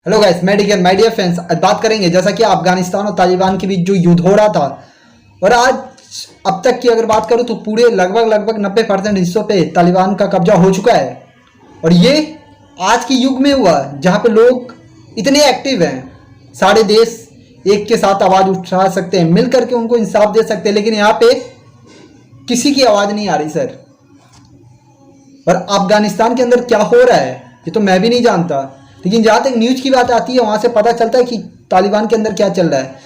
Hello guys, मैं digger my dear friends. आज बात करेंगे जैसा कि अफगानिस्तान और तालिबान के बीच जो युद्ध हो रहा था और आज अब तक की अगर बात करूं तो पूरे लगभग 90% हिस्सों पे तालिबान का कब्जा हो चुका है। और ये आज के युग में हुआ जहां पे लोग इतने एक्टिव हैं, सारे देश एक के साथ आवाज़ उठा सकते हैं, मिल करके उनको इंसाफ दे सकते हैं, लेकिन यहाँ पे किसी की आवाज़ नहीं आ रही सर। और अफगानिस्तान के अंदर क्या हो रहा है ये तो मैं भी नहीं जानता, लेकिन जहाँ तक न्यूज की बात आती है वहाँ से पता चलता है कि तालिबान के अंदर क्या चल रहा है।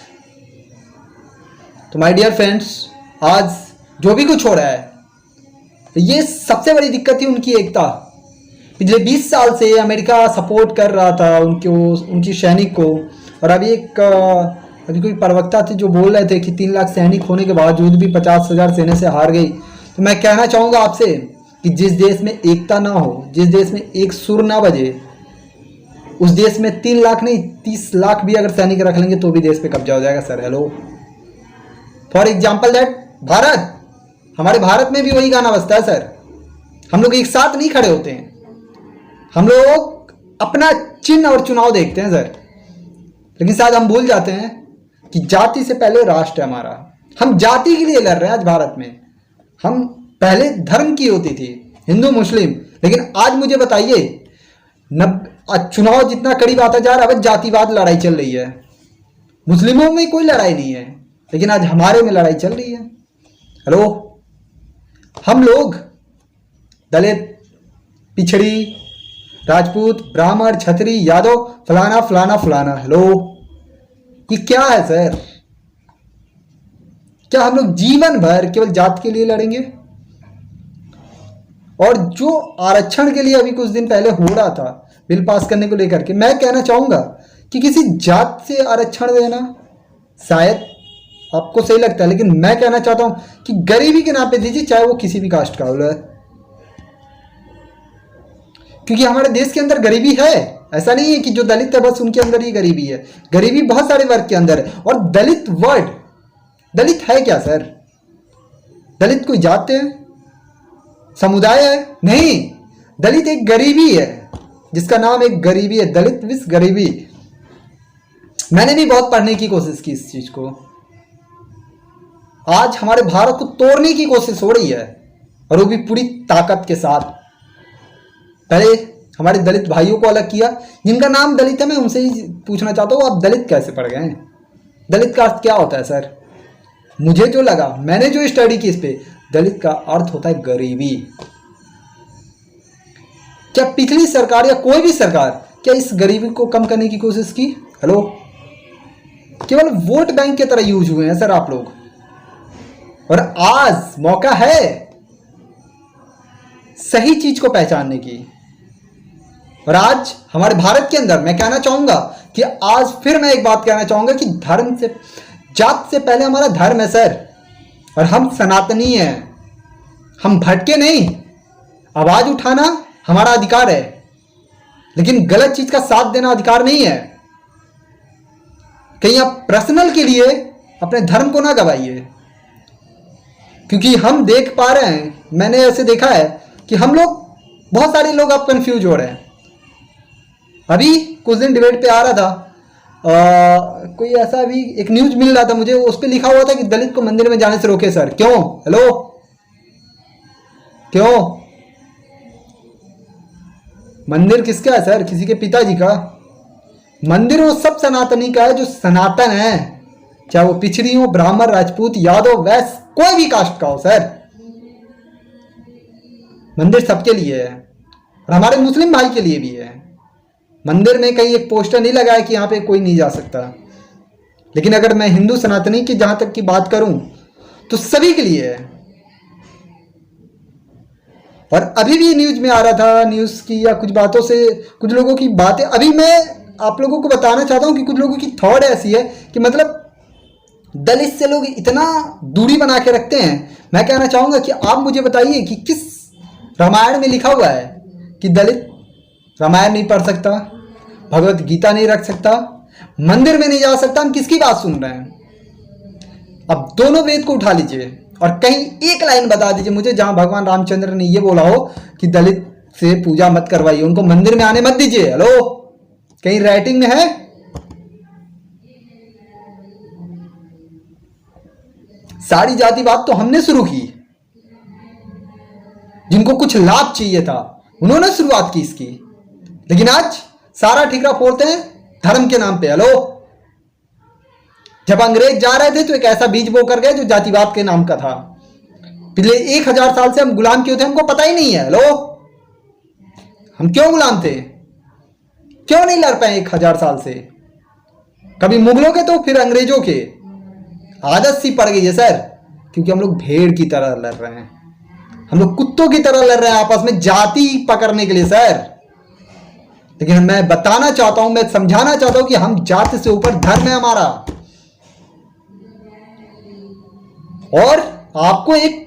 तो माय डियर फ्रेंड्स, आज जो भी कुछ हो रहा है ये सबसे बड़ी दिक्कत थी उनकी एकता। पिछले 20 साल से अमेरिका सपोर्ट कर रहा था उनकी सैनिक को, और अभी कोई प्रवक्ता थे जो बोल रहे थे कि 3 लाख सैनिक होने के बावजूद भी 50,000 सेना से हार गई। तो मैं कहना चाहूँगा आपसे कि जिस देश में एकता ना हो, जिस देश में एक सुर ना बजे, उस देश में 3 लाख नहीं 30 लाख भी अगर सैनिक रख लेंगे तो भी देश पे कब्जा हो जाएगा sir. Hello, for example that Bharat, हमारे भारत में भी वही गाना बजता है सर। हम लोग एक साथ नहीं खड़े होते हैं, हम लोग अपना चिन्ह और चुनाव देखते हैं सर। लेकिन शायद हम भूल जाते हैं कि जाति से पहले राष्ट्र है हमारा। हम जाति के लिए लड़ रहे हैं आज भारत में। हम पहले धर्म की होती थी, हिंदू मुस्लिम, लेकिन आज मुझे बताइए चुनाव जितना करीब आता जा रहा है, अब जातिवाद लड़ाई चल रही है। मुस्लिमों में कोई लड़ाई नहीं है, लेकिन आज हमारे में लड़ाई चल रही है। हेलो, हम लोग दलित, पिछड़ी, राजपूत, ब्राह्मण, क्षत्रिय, यादव, फलाना फलाना फलाना। हेलो, ये क्या है सर? क्या हम लोग जीवन भर केवल जात के लिए लड़ेंगे? और जो आरक्षण के लिए अभी कुछ दिन पहले हो रहा था बिल पास करने को लेकर के, मैं कहना चाहूंगा कि किसी जात से आरक्षण देना शायद आपको सही लगता है, लेकिन मैं कहना चाहता हूं कि गरीबी के नाम पे दीजिए, चाहे वो किसी भी कास्ट का हो। क्योंकि हमारे देश के अंदर गरीबी है, ऐसा नहीं है कि जो दलित है बस उनके अंदर ही गरीबी है। गरीबी बहुत सारे वर्ग के अंदर है। और दलित वर्ड, दलित है क्या सर? दलित कोई जात है, समुदाय है? नहीं, दलित एक गरीबी है जिसका नाम एक गरीबी है, दलित विस गरीबी। मैंने भी बहुत पढ़ने की कोशिश की इस चीज को। आज हमारे भारत को तोड़ने की कोशिश हो रही है, और वो भी पूरी ताकत के साथ। पहले हमारे दलित भाइयों को अलग किया, जिनका नाम दलित है। मैं उनसे ही पूछना चाहता हूं, आप दलित कैसे पढ़ गए? दलित का अर्थ क्या होता है सर? मुझे जो लगा, मैंने जो स्टडी की इस पे, दलित का अर्थ होता है गरीबी। क्या पिछली सरकार या कोई भी सरकार क्या इस गरीबी को कम करने की कोशिश की? हेलो, केवल वोट बैंक की तरह यूज हुए हैं सर आप लोग। और आज मौका है सही चीज को पहचानने की। और आज हमारे भारत के अंदर मैं कहना चाहूंगा कि आज फिर मैं एक बात कहना चाहूंगा कि धर्म से, जात से पहले हमारा धर्म है सर। और हम सनातनी हैं, हम भटके नहीं। आवाज उठाना हमारा अधिकार है, लेकिन गलत चीज का साथ देना अधिकार नहीं है। कहीं आप पर्सनल के लिए अपने धर्म को ना गवाइए, क्योंकि हम देख पा रहे हैं, मैंने ऐसे देखा है कि हम लोग, बहुत सारे लोग अब कंफ्यूज हो रहे हैं। अभी कुछ दिन डिबेट पे आ रहा था, कोई ऐसा भी एक न्यूज मिल रहा था मुझे, उस पर लिखा हुआ था कि दलित को मंदिर में जाने से रोके सर। क्यों? हेलो, क्यों? मंदिर किसका है सर? किसी के पिताजी का? मंदिर वो सब सनातनी का है जो सनातन है, चाहे वो पिछड़ी हो, ब्राह्मण, राजपूत, यादव, वैश्य, कोई भी कास्ट का हो सर। मंदिर सबके लिए है, और हमारे मुस्लिम भाई के लिए भी है। मंदिर में कहीं एक पोस्टर नहीं लगा है कि यहाँ पे कोई नहीं जा सकता। लेकिन अगर मैं हिंदू सनातनी की जहां तक की बात करूं तो सभी के लिए है। और अभी भी न्यूज में आ रहा था, न्यूज की या कुछ बातों से कुछ लोगों की बातें, अभी मैं आप लोगों को बताना चाहता हूं कि कुछ लोगों की थॉट ऐसी है कि मतलब दलित से लोग इतना दूरी बना के रखते हैं। मैं कहना चाहूंगा कि आप मुझे बताइए कि किस रामायण में लिखा हुआ है कि दलित रामायण नहीं पढ़ सकता, भगवत गीता नहीं रख सकता, मंदिर में नहीं जा सकता? हम किसकी बात सुन रहे हैं? अब दोनों वेद को उठा लीजिए और कहीं एक लाइन बता दीजिए मुझे जहां भगवान रामचंद्र ने ये बोला हो कि दलित से पूजा मत करवाइए, उनको मंदिर में आने मत दीजिए। हेलो, कहीं राइटिंग में है? सारी जातिवाद तो हमने शुरू की, जिनको कुछ लाभ चाहिए था उन्होंने शुरुआत की इसकी, लेकिन आज सारा ठिकरा फोड़ते हैं धर्म के नाम पे। हेलो, जब अंग्रेज जा रहे थे तो एक ऐसा बीज बो कर गए जो जातिवाद के नाम का था। पिछले 1000 साल से हम गुलाम क्यों थे हमको पता ही नहीं है। हेलो, हम क्यों गुलाम थे? क्यों नहीं लड़ पाए 1000 साल से? कभी मुगलों के तो फिर अंग्रेजों के। आदत सी पड़ गई है सर, क्योंकि हम लोग भेड़ की तरह लड़ रहे हैं, हम लोग कुत्तों की तरह लड़ रहे हैं आपस में जाति पकड़ने के लिए सर। लेकिन मैं बताना चाहता हूं, मैं समझाना चाहता हूं कि हम जाति से ऊपर धर्म है हमारा। और आपको एक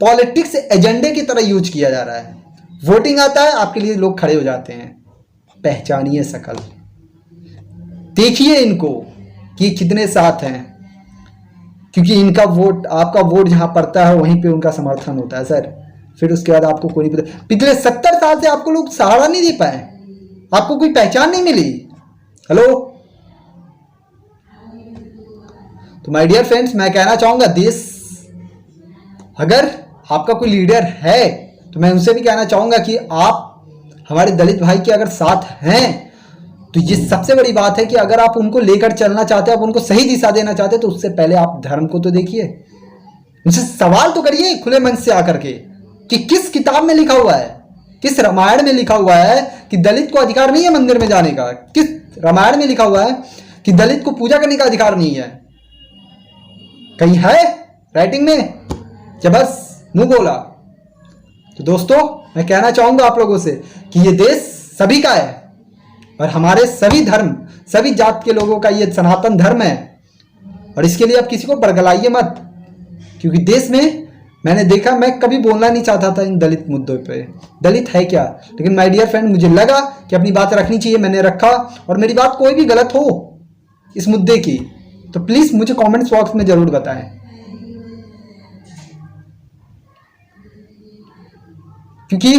पॉलिटिक्स एजेंडे की तरह यूज किया जा रहा है। वोटिंग आता है, आपके लिए लोग खड़े हो जाते हैं। पहचानिए शकल, देखिए इनको कि कितने साथ हैं, क्योंकि इनका वोट, आपका वोट जहां पड़ता है वहीं पे उनका समर्थन होता है सर। फिर उसके बाद आपको कोई नहीं पता। पिछले 70 साल से आपको लोग सहारा नहीं दे पाए, आपको कोई पहचान नहीं मिली। हेलो, तो माय डियर फ्रेंड्स, मैं कहना चाहूंगा देश, अगर आपका कोई लीडर है तो मैं उनसे भी कहना चाहूंगा कि आप हमारे दलित भाई के अगर साथ हैं तो ये सबसे बड़ी बात है कि अगर आप उनको लेकर चलना चाहते हैं, आप उनको सही दिशा देना चाहते हैं, तो उससे पहले आप धर्म को तो देखिए, उनसे सवाल तो करिए खुले मन से आकर के कि किस किताब में लिखा हुआ है, किस रामायण में लिखा हुआ है कि दलित को अधिकार नहीं है मंदिर में जाने का? किस रामायण में लिखा हुआ है कि दलित को पूजा करने का अधिकार नहीं है? कहीं है राइटिंग में या बस मुंह बोला? तो दोस्तों, मैं कहना चाहूंगा आप लोगों से कि ये देश सभी का है और हमारे सभी धर्म, सभी जात के लोगों का ये सनातन धर्म है। और इसके लिए आप किसी को बरगलाइए मत, क्योंकि देश में मैंने देखा, मैं कभी बोलना नहीं चाहता था इन दलित मुद्दों पे, दलित है क्या, लेकिन माय डियर फ्रेंड, मुझे लगा कि अपनी बात रखनी चाहिए, मैंने रखा। और मेरी बात कोई भी गलत हो इस मुद्दे की तो प्लीज मुझे कमेंट्स बॉक्स में जरूर बताएं, क्योंकि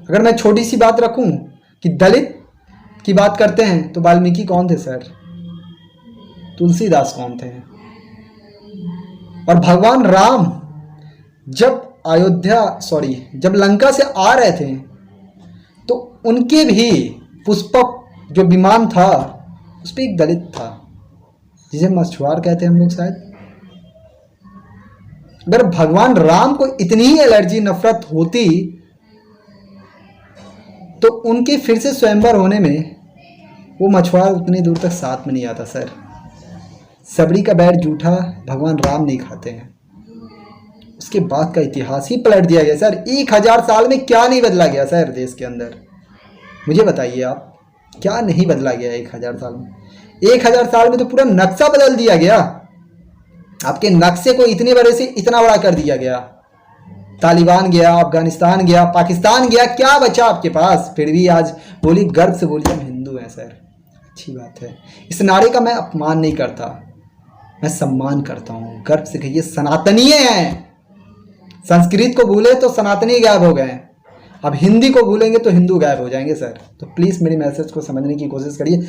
अगर मैं छोटी सी बात रखूं कि दलित की बात करते हैं तो वाल्मीकि कौन थे सर? तुलसीदास कौन थे? और भगवान राम जब लंका से आ रहे थे तो उनके भी पुष्पक जो विमान था उस पर एक दलित था, जिसे मछुआर कहते हैं हम लोग शायद। अगर भगवान राम को इतनी ही एलर्जी, नफरत होती तो उनके फिर से स्वयंवर होने में वो मछुआर उतनी दूर तक साथ में नहीं आता सर। सबड़ी का बैर जूठा भगवान राम नहीं खाते हैं। उसके बाद का इतिहास ही पलट दिया गया सर। 1000 साल में क्या नहीं बदला गया सर देश के अंदर? मुझे बताइए आप, क्या नहीं बदला गया 1000 साल में? 1000 साल में तो पूरा नक्शा बदल दिया गया। आपके नक्शे को इतने बड़े से इतना बड़ा कर दिया गया। तालिबान गया, अफगानिस्तान गया, पाकिस्तान गया, क्या बचा आपके पास? फिर भी आज बोली, गर्व से बोलिए हम हिंदू हैं सर। अच्छी बात है। इस नारे का मैं अपमान नहीं करता, मैं सम्मान करता हूँ। गर्व से कहिए सनातनीय हैं। संस्कृत को भूले तो सनातनी गायब हो गए, अब हिंदी को भूलेंगे तो हिंदू गायब हो जाएंगे सर। तो प्लीज़ मेरी मैसेज को समझने की कोशिश करिए।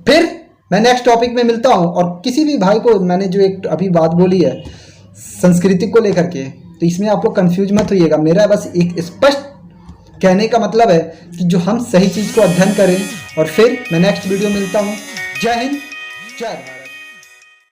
फिर मैं नेक्स्ट टॉपिक में मिलता हूँ। और किसी भी भाई को मैंने जो एक अभी बात बोली है संस्कृति को लेकर के, तो इसमें आप लोग कंफ्यूज मत होइएगा। मेरा बस एक स्पष्ट कहने का मतलब है कि जो हम सही चीज़ को अध्ययन करें। और फिर मैं नेक्स्ट वीडियो मिलता हूँ। जय हिंद, जय भारत।